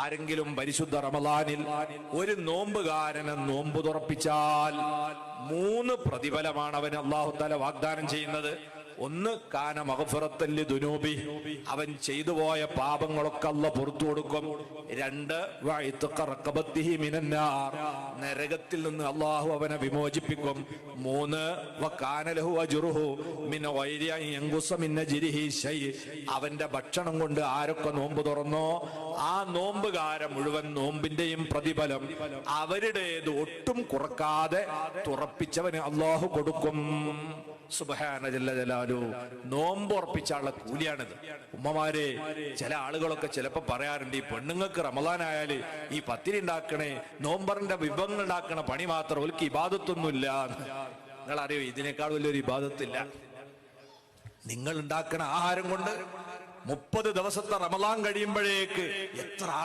ആരെങ്കിലും പരിശുദ്ധ റമളാനിൽ ഒരു നോമ്പുകാരനെ നോമ്പ് തുറപ്പിച്ചാൽ 3 പ്രതിഫലമാണ് അവന് അല്ലാഹു തആല വാഗ്ദാനം ചെയ്യുന്നത്. ഒന്ന്, കാന മഗ്ഫിറത്തൻ ലിദുനൂബി, അവൻ ചെയ്തു പോയ പാപങ്ങളൊക്കെ അല്ലാഹു പുറത്തു കൊടുക്കും. 2, വഇത്ഖ റഖബത്തിഹി മിനന്നാർ, നരകത്തിൽ നിന്ന് അല്ലാഹു അവനെ വിമോചിപ്പിക്കും. 3, വകാന ലഹു അജ്റുഹു മിൻ ഗൈരി അൻ യൻഖുസ മിൻ അജ്രിഹി ശൈ, അവന്റെ ഭക്ഷണം കൊണ്ട് ആരൊക്കെ നോമ്പ് തുറന്നോ ആ നോമ്പുകാരൻ മുഴുവൻ നോമ്പിന്റെയും പ്രതിഫലം അവരുടേത് ഒട്ടും കുറക്കാതെ തുറപ്പിച്ചവന് അല്ലാഹു കൊടുക്കും. സുബ്ഹാന ജല്ല ജലാലു. നോമ്പ് ഉറപ്പിച്ചാലുള്ള കൂലിയാണിത്. ഉമ്മമാരെ, ചില ആളുകളൊക്കെ ചിലപ്പോ പറയാറുണ്ട്, ഈ പെണ്ണുങ്ങൾക്ക് റമളാനായാല് ഈ പത്തിരി ഉണ്ടാക്കണേ, നോമ്പറിന്റെ വിഭവങ്ങൾ ഉണ്ടാക്കണ പണി മാത്രം, ഓൽക്ക് ഇബാദത്തൊന്നുമില്ല. നിങ്ങൾ അറിയോ, ഇതിനേക്കാൾ വലിയൊരു ഇബാദത്തില്ല. നിങ്ങൾ ഉണ്ടാക്കണ ആഹാരം കൊണ്ട് 30 ദിവസത്തെ റമളാൻ കഴിയുമ്പോഴേക്ക് എത്ര ആളാ